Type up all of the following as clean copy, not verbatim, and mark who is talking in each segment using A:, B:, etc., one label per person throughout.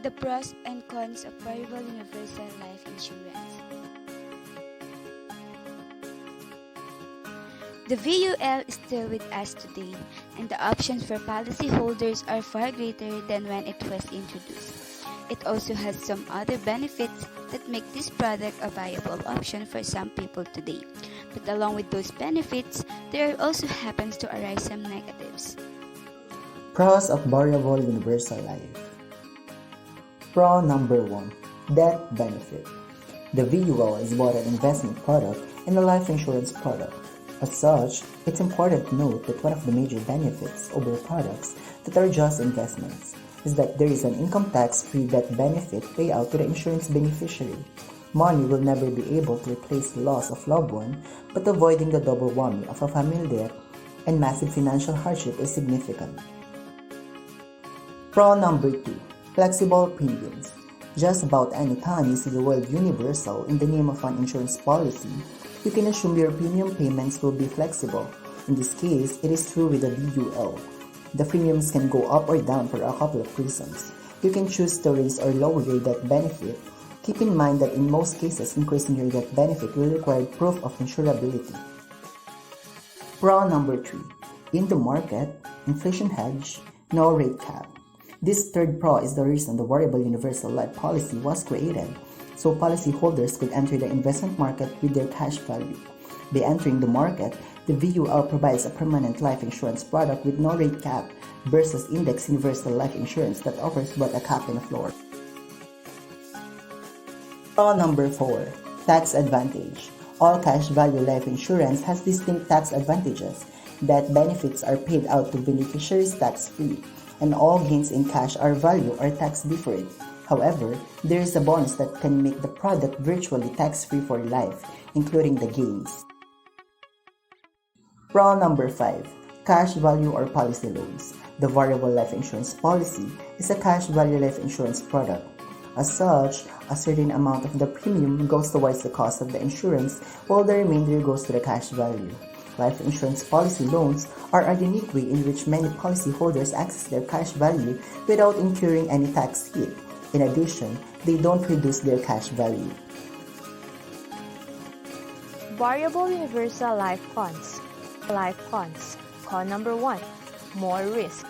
A: The pros and cons of variable universal life insurance. The VUL is still with us today, and the options for policyholders are far greater than when it was introduced. It also has some other benefits that make this product a viable option for some people today. But along with those benefits, there also happens to arise some negatives.
B: Pros of variable universal life. Pro number 1. Death benefit. The VUL is both an investment product and a life insurance product. As such, it's important to note that one of the major benefits over products that are just investments is that there is an income tax-free death benefit payout to the insurance beneficiary. Money will never be able to replace the loss of loved one, but avoiding the double whammy of a family death and massive financial hardship is significant. Pro number 2. Flexible premiums. Just about any time you see the word universal in the name of an insurance policy, you can assume your premium payments will be flexible. In this case, it is true with the VUL. The premiums can go up or down for a couple of reasons. You can choose to raise or lower your death benefit. Keep in mind that in most cases, increasing your death benefit will require proof of insurability. Pro number 3. In the market, inflation hedge, no rate cap. This third pro is the reason the variable universal life policy was created, so policyholders could enter the investment market with their cash value. By entering the market, the VUL provides a permanent life insurance product with no rate cap versus index universal life insurance that offers both a cap and a floor. Pro number 4. Tax advantage. All cash value life insurance has distinct tax advantages. That benefits are paid out to beneficiaries tax-free, and all gains in cash or value are tax-deferred. However, there is a bonus that can make the product virtually tax-free for life, including the gains. Pro number 5. Cash value or policy loans. The variable life insurance policy is a cash value life insurance product. As such, a certain amount of the premium goes towards the cost of the insurance, while the remainder goes to the cash value. Life insurance policy loans are a unique way in which many policyholders access their cash value without incurring any tax hit. In addition, they don't reduce their cash value.
C: Variable universal life cons. Life cons. Con number 1. More risk.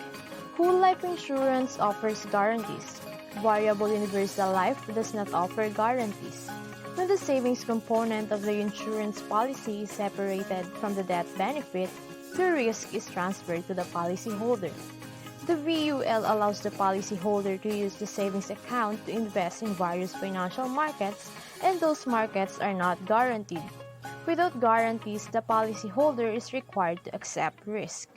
C: Whole life insurance offers guarantees. Variable universal life does not offer guarantees. When the savings component of the insurance policy is separated from the death benefit, the risk is transferred to the policyholder. The VUL allows the policyholder to use the savings account to invest in various financial markets, and those markets are not guaranteed. Without guarantees, the policyholder is required to accept risk.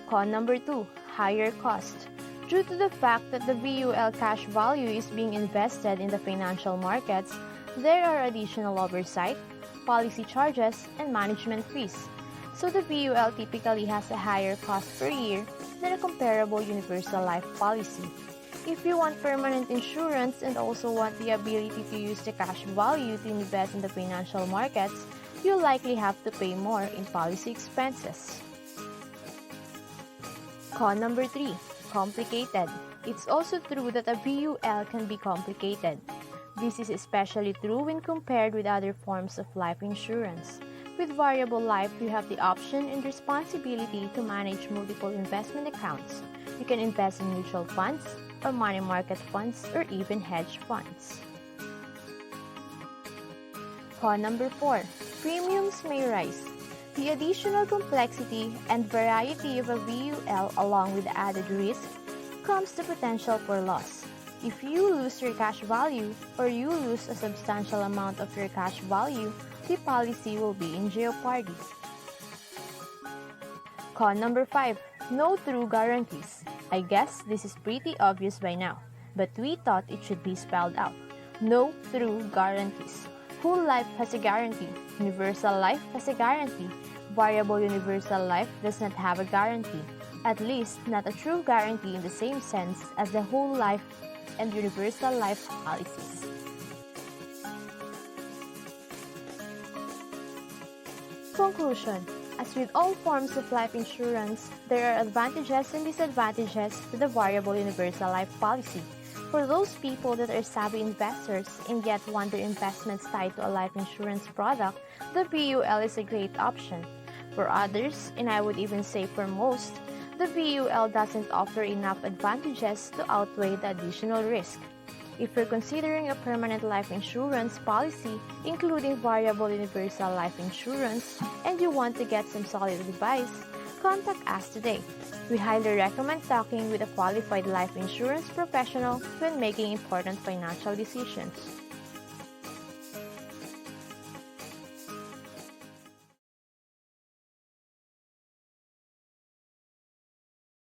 C: Con number 2. Higher cost. Due to the fact that the VUL cash value is being invested in the financial markets, there are additional oversight, policy charges, and management fees. So the VUL typically has a higher cost per year than a comparable universal life policy. If you want permanent insurance and also want the ability to use the cash value to invest in the financial markets, you'll likely have to pay more in policy expenses. Con number 3. Complicated. It's also true that a VUL can be complicated. This is especially true when compared with other forms of life insurance. With variable life, you have the option and responsibility to manage multiple investment accounts. You can invest in mutual funds, or money market funds, or even hedge funds. Con number 4. Premiums may rise. The additional complexity and variety of a VUL along with the added risk comes the potential for loss. If you lose your cash value or you lose a substantial amount of your cash value, the policy will be in jeopardy. Con number 5. No true guarantees. I guess this is pretty obvious by now, but we thought it should be spelled out. No true guarantees. Whole life has a guarantee. Universal life has a guarantee. Variable universal life does not have a guarantee. At least, not a true guarantee in the same sense as the whole life and universal life policies.
D: Conclusion.
C: As with all forms of life insurance, there are advantages and disadvantages to the variable universal life policy. For those people that are savvy investors and yet want their investments tied to a life insurance product, the VUL is a great option. For others, and I would even say for most, the VUL doesn't offer enough advantages to outweigh the additional risk. If you're considering a permanent life insurance policy, including variable universal life insurance, and you want to get some solid advice, contact us today. We highly recommend talking with a qualified life insurance professional when making important financial decisions.